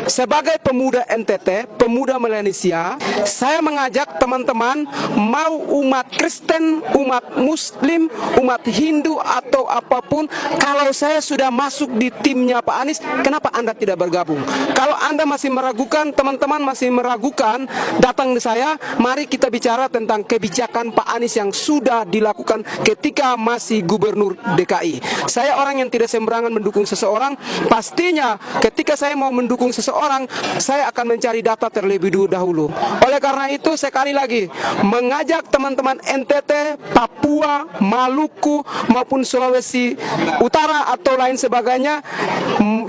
Sebagai pemuda NTT, pemuda Malaysia, saya mengajak teman-teman mau umat Kristen, umat Muslim, umat Hindu atau apapun, kalau saya sudah masuk di timnya Pak Anies, kenapa Anda tidak bergabung? Kalau Anda masih meragukan, teman-teman masih meragukan, datang ke saya, mari kita bicara tentang kebijakan Pak Anies yang sudah dilakukan ketika masih Gubernur DKI. Saya orang yang tidak sembarangan mendukung seseorang, pastinya ketika saya mau mendukung seseorang, saya akan mencari data terlebih dahulu. Oleh karena itu, sekali lagi mengajak teman-teman NTT, Papua, Maluku maupun Sulawesi Utara atau lain sebagainya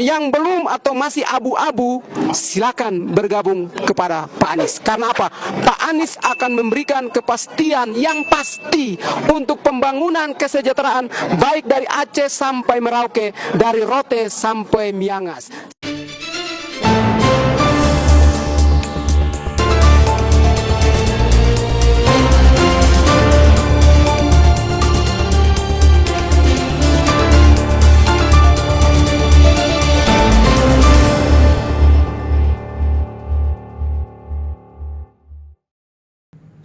yang belum atau masih abu-abu, silakan bergabung kepada Pak Anies. Karena apa? Pak Anies akan memberikan kepastian yang pasti untuk pembangunan kesejahteraan baik dari Aceh sampai Merauke, dari Rote sampai Miangas.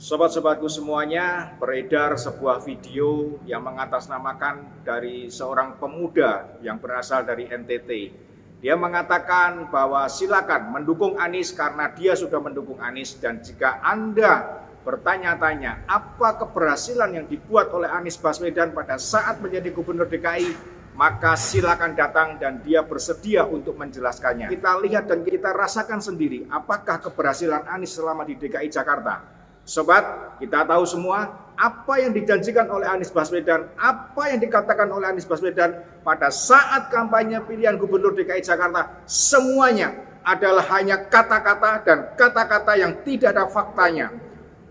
Sobat-sobatku semuanya, beredar sebuah video yang mengatasnamakan dari seorang pemuda yang berasal dari NTT. Dia mengatakan bahwa silakan mendukung Anies karena dia sudah mendukung Anies, dan jika Anda bertanya-tanya apa keberhasilan yang dibuat oleh Anies Baswedan pada saat menjadi Gubernur DKI, maka silakan datang dan dia bersedia untuk menjelaskannya. Kita lihat dan kita rasakan sendiri apakah keberhasilan Anies selama di DKI Jakarta. Sobat, kita tahu semua apa yang dijanjikan oleh Anies Baswedan, apa yang dikatakan oleh Anies Baswedan pada saat kampanye pilihan Gubernur DKI Jakarta, semuanya adalah hanya kata-kata dan kata-kata yang tidak ada faktanya.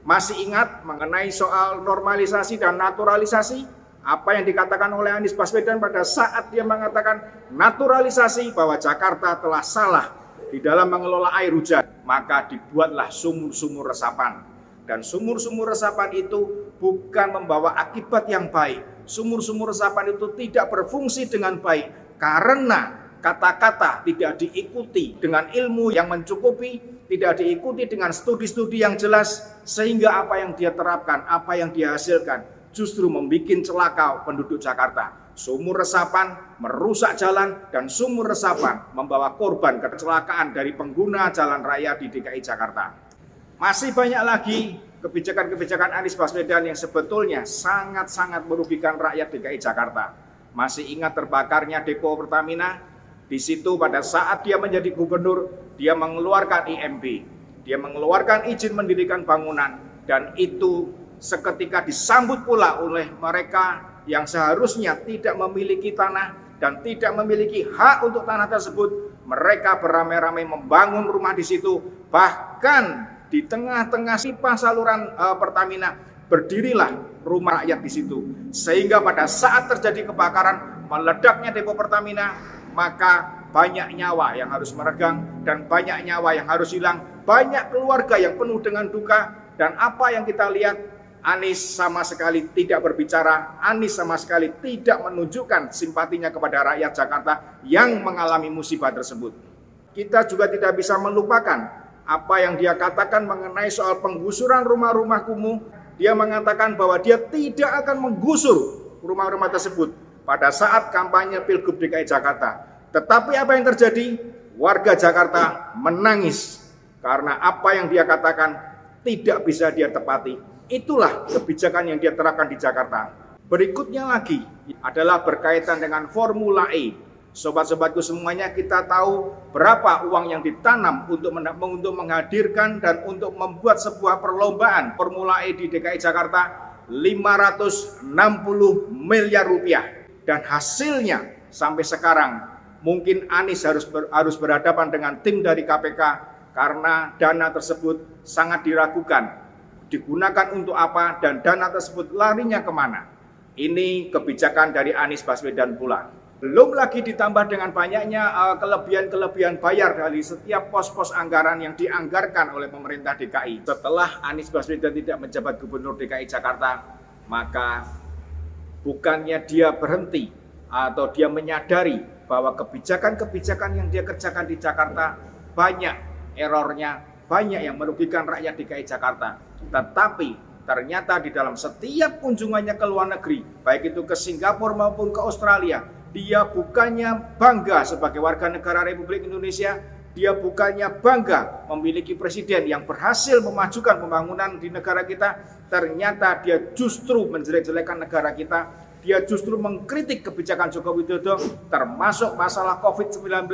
Masih ingat mengenai soal normalisasi dan naturalisasi? Apa yang dikatakan oleh Anies Baswedan pada saat dia mengatakan naturalisasi, bahwa Jakarta telah salah di dalam mengelola air hujan, maka dibuatlah sumur-sumur resapan. Dan sumur-sumur resapan itu bukan membawa akibat yang baik. Sumur-sumur resapan itu tidak berfungsi dengan baik karena kata-kata tidak diikuti dengan ilmu yang mencukupi, tidak diikuti dengan studi-studi yang jelas, sehingga apa yang dia terapkan, apa yang dia hasilkan justru membuat celaka penduduk Jakarta. Sumur resapan merusak jalan, dan sumur resapan membawa korban kecelakaan dari pengguna jalan raya di DKI Jakarta. Masih banyak lagi kebijakan-kebijakan Anies Baswedan yang sebetulnya sangat-sangat merugikan rakyat DKI Jakarta. Masih ingat terbakarnya depo Pertamina? Di situ pada saat dia menjadi gubernur, dia mengeluarkan IMB, dia mengeluarkan izin mendirikan bangunan, dan itu seketika disambut pula oleh mereka yang seharusnya tidak memiliki tanah dan tidak memiliki hak untuk tanah tersebut. Mereka beramai-ramai membangun rumah di situ, bahkan di tengah-tengah pipa saluran Pertamina berdirilah rumah rakyat di situ. Sehingga pada saat terjadi kebakaran, meledaknya depo Pertamina, maka banyak nyawa yang harus meregang dan banyak nyawa yang harus hilang. Banyak keluarga yang penuh dengan duka, dan apa yang kita lihat, Anies sama sekali tidak berbicara, Anies sama sekali tidak menunjukkan simpatinya kepada rakyat Jakarta yang mengalami musibah tersebut. Kita juga tidak bisa melupakan apa yang dia katakan mengenai soal penggusuran rumah-rumah kumuh. Dia mengatakan bahwa dia tidak akan menggusur rumah-rumah tersebut pada saat kampanye Pilgub DKI Jakarta. Tetapi apa yang terjadi? Warga Jakarta menangis karena apa yang dia katakan tidak bisa dia tepati. Itulah kebijakan yang dia terapkan di Jakarta. Berikutnya lagi adalah berkaitan dengan Formula E. Sobat-sobatku semuanya, kita tahu berapa uang yang ditanam untuk menghadirkan dan untuk membuat sebuah perlombaan Formula E di DKI Jakarta, 560 miliar rupiah. Dan hasilnya sampai sekarang mungkin Anies harus berhadapan dengan tim dari KPK karena dana tersebut sangat diragukan. Digunakan untuk apa dan dana tersebut larinya kemana? Ini kebijakan dari Anies Baswedan pula. Belum lagi ditambah dengan banyaknya kelebihan-kelebihan bayar dari setiap pos-pos anggaran yang dianggarkan oleh pemerintah DKI. Setelah Anies Baswedan tidak menjabat Gubernur DKI Jakarta, maka bukannya dia berhenti atau dia menyadari bahwa kebijakan-kebijakan yang dia kerjakan di Jakarta banyak errornya, banyak yang merugikan rakyat DKI Jakarta. Tetapi ternyata di dalam setiap kunjungannya ke luar negeri, baik itu ke Singapura maupun ke Australia, dia bukannya bangga sebagai warga negara Republik Indonesia, dia bukannya bangga memiliki presiden yang berhasil memajukan pembangunan di negara kita, ternyata dia justru menjelek-jelekan negara kita, dia justru mengkritik kebijakan Joko Widodo, termasuk masalah COVID-19,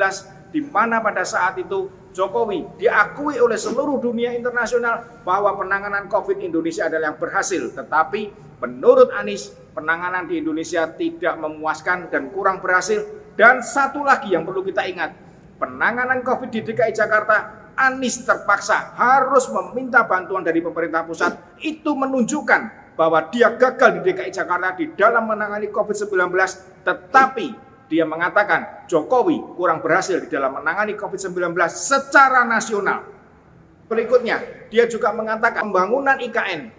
di mana pada saat itu Jokowi diakui oleh seluruh dunia internasional bahwa penanganan COVID Indonesia adalah yang berhasil. Tetapi menurut Anies, penanganan di Indonesia tidak memuaskan dan kurang berhasil. Dan satu lagi yang perlu kita ingat, penanganan COVID di DKI Jakarta, Anies terpaksa harus meminta bantuan dari pemerintah pusat. Itu menunjukkan bahwa dia gagal di DKI Jakarta di dalam menangani COVID-19, tetapi dia mengatakan Jokowi kurang berhasil di dalam menangani COVID-19 secara nasional. Berikutnya, dia juga mengatakan pembangunan IKN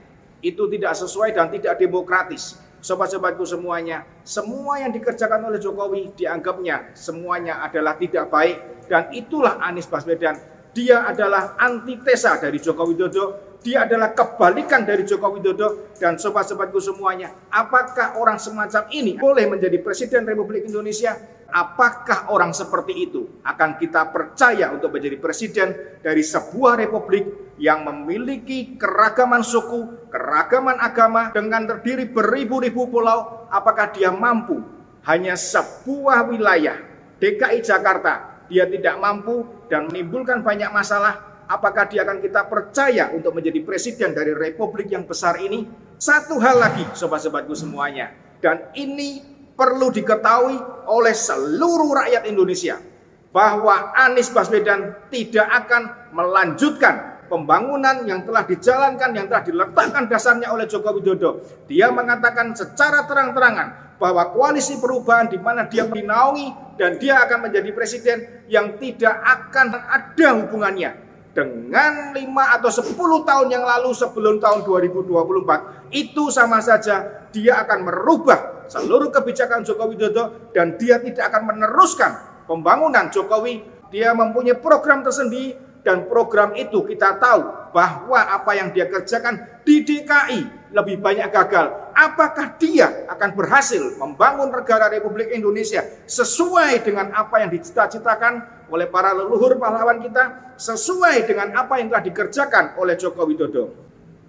itu tidak sesuai dan tidak demokratis. Sobat-sobatku semuanya, semua yang dikerjakan oleh Jokowi dianggapnya semuanya adalah tidak baik, dan itulah Anies Baswedan. Dia adalah antitesa dari Joko Widodo, dia adalah kebalikan dari Joko Widodo. Dan sobat-sobatku semuanya, apakah orang semacam ini boleh menjadi Presiden Republik Indonesia? Apakah orang seperti itu akan kita percaya untuk menjadi presiden dari sebuah republik yang memiliki keragaman suku, keragaman agama, dengan terdiri beribu-ribu pulau? Apakah dia mampu hanya sebuah wilayah DKI Jakarta dia tidak mampu dan menimbulkan banyak masalah? Apakah dia akan kita percaya untuk menjadi presiden dari republik yang besar ini? Satu hal lagi sobat-sobatku semuanya, dan ini perlu diketahui oleh seluruh rakyat Indonesia, bahwa Anies Baswedan tidak akan melanjutkan pembangunan yang telah dijalankan, yang telah diletakkan dasarnya oleh Joko Widodo. Dia mengatakan secara terang-terangan bahwa koalisi perubahan di mana dia dinaungi dan dia akan menjadi presiden yang tidak akan ada hubungannya dengan 5 atau 10 tahun yang lalu sebelum tahun 2024. Itu sama saja dia akan merubah seluruh kebijakan Joko Widodo dan dia tidak akan meneruskan pembangunan Jokowi. Dia mempunyai program tersendiri dan program itu kita tahu bahwa apa yang dia kerjakan di DKI lebih banyak gagal. Apakah dia akan berhasil membangun negara Republik Indonesia sesuai dengan apa yang dicita-citakan oleh para leluhur pahlawan kita, sesuai dengan apa yang telah dikerjakan oleh Joko Widodo?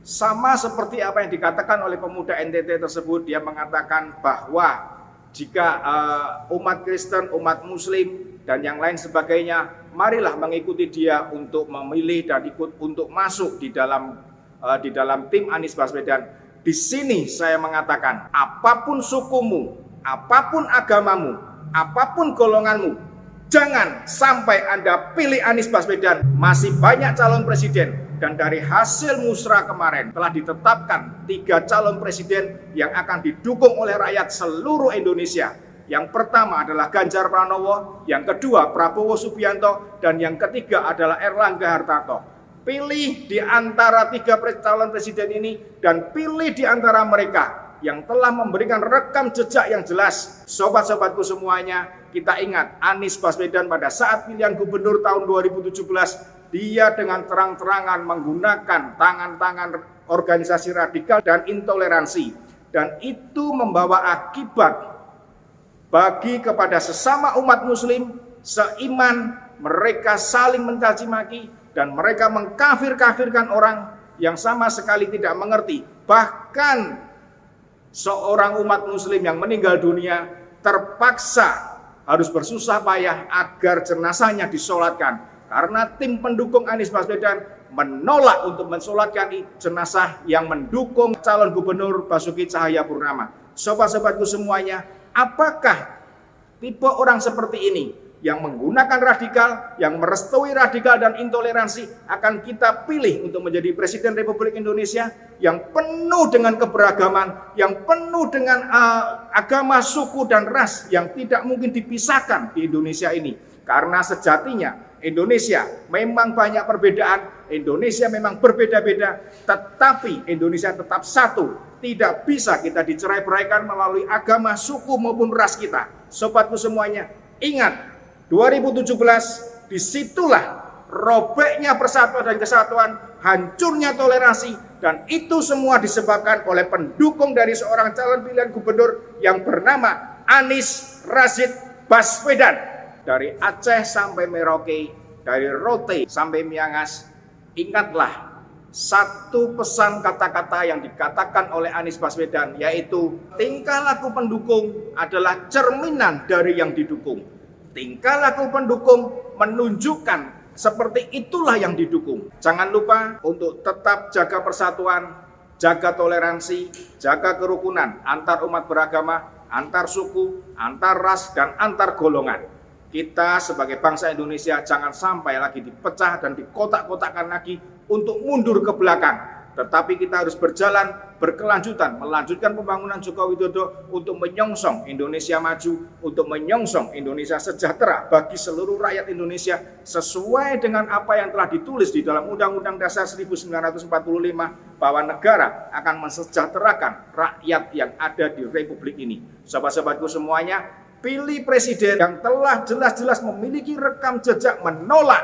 Sama seperti apa yang dikatakan oleh pemuda NTT tersebut, dia mengatakan bahwa jika umat Kristen, umat Muslim, dan yang lain sebagainya, marilah mengikuti dia untuk memilih dan ikut untuk masuk di dalam tim Anies Baswedan. Di sini saya mengatakan, apapun sukumu, apapun agamamu, apapun golonganmu, jangan sampai Anda pilih Anies Baswedan. Masih banyak calon presiden. Dan dari hasil musrah kemarin telah ditetapkan 3 calon presiden yang akan didukung oleh rakyat seluruh Indonesia. Yang pertama adalah Ganjar Pranowo, yang kedua Prabowo Subianto, dan yang ketiga adalah Erlangga Hartarto. Pilih di antara 3 calon presiden ini dan pilih di antara mereka yang telah memberikan rekam jejak yang jelas. Sobat-sobatku semuanya, kita ingat Anies Baswedan pada saat pilihan gubernur tahun 2017, dia dengan terang-terangan menggunakan tangan-tangan organisasi radikal dan intoleransi. Dan itu membawa akibat bagi kepada sesama umat muslim seiman. Mereka saling mencaci maki dan mereka mengkafir-kafirkan orang yang sama sekali tidak mengerti. Bahkan seorang umat muslim yang meninggal dunia terpaksa harus bersusah payah agar jenazahnya disolatkan. Karena tim pendukung Anies Baswedan menolak untuk mensolatkan jenazah yang mendukung calon gubernur Basuki Cahayapurnama. Sobat-sobatku semuanya, apakah tipe orang seperti ini yang menggunakan radikal, yang merestui radikal dan intoleransi akan kita pilih untuk menjadi Presiden Republik Indonesia yang penuh dengan keberagaman, yang penuh dengan agama, suku, dan ras yang tidak mungkin dipisahkan di Indonesia ini? Karena sejatinya Indonesia memang banyak perbedaan, Indonesia memang berbeda-beda, tetapi Indonesia tetap satu. Tidak bisa kita dicerai-beraikan melalui agama, suku maupun ras kita. Sobatku semuanya, ingat 2017 disitulah robeknya persatuan dan kesatuan, hancurnya toleransi, dan itu semua disebabkan oleh pendukung dari seorang calon pilihan gubernur yang bernama Anies Rashid Baswedan. Dari Aceh sampai Merauke, dari Rote sampai Miangas, ingatlah satu pesan kata-kata yang dikatakan oleh Anies Baswedan, yaitu tingkah laku pendukung adalah cerminan dari yang didukung. Tingkah laku pendukung menunjukkan seperti itulah yang didukung. Jangan lupa untuk tetap jaga persatuan, jaga toleransi, jaga kerukunan antar umat beragama, antar suku, antar ras, dan antar golongan. Kita sebagai bangsa Indonesia jangan sampai lagi dipecah dan dikotak-kotakkan lagi untuk mundur ke belakang. Tetapi kita harus berjalan berkelanjutan, melanjutkan pembangunan Joko Widodo untuk menyongsong Indonesia maju, untuk menyongsong Indonesia sejahtera bagi seluruh rakyat Indonesia sesuai dengan apa yang telah ditulis di dalam Undang-Undang Dasar 1945 bahwa negara akan mensejahterakan rakyat yang ada di Republik ini. Sahabat-sahabatku semuanya, pilih presiden yang telah jelas-jelas memiliki rekam jejak menolak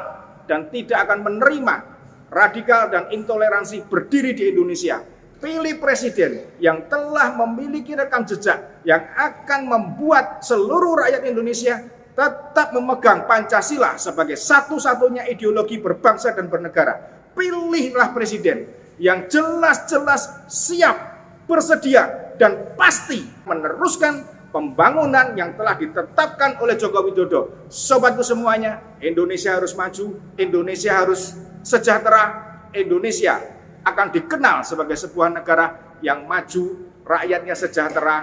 dan tidak akan menerima radikal dan intoleransi berdiri di Indonesia. Pilih presiden yang telah memiliki rekam jejak yang akan membuat seluruh rakyat Indonesia tetap memegang Pancasila sebagai satu-satunya ideologi berbangsa dan bernegara. Pilihlah presiden yang jelas-jelas siap, bersedia, dan pasti meneruskan pembangunan yang telah ditetapkan oleh Joko Widodo. Sobatku semuanya, Indonesia harus maju, Indonesia harus sejahtera, Indonesia akan dikenal sebagai sebuah negara yang maju, rakyatnya sejahtera,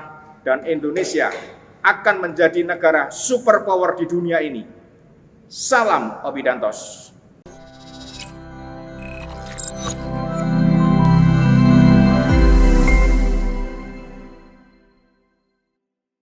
dan Indonesia akan menjadi negara superpower di dunia ini. Salam Obidantos.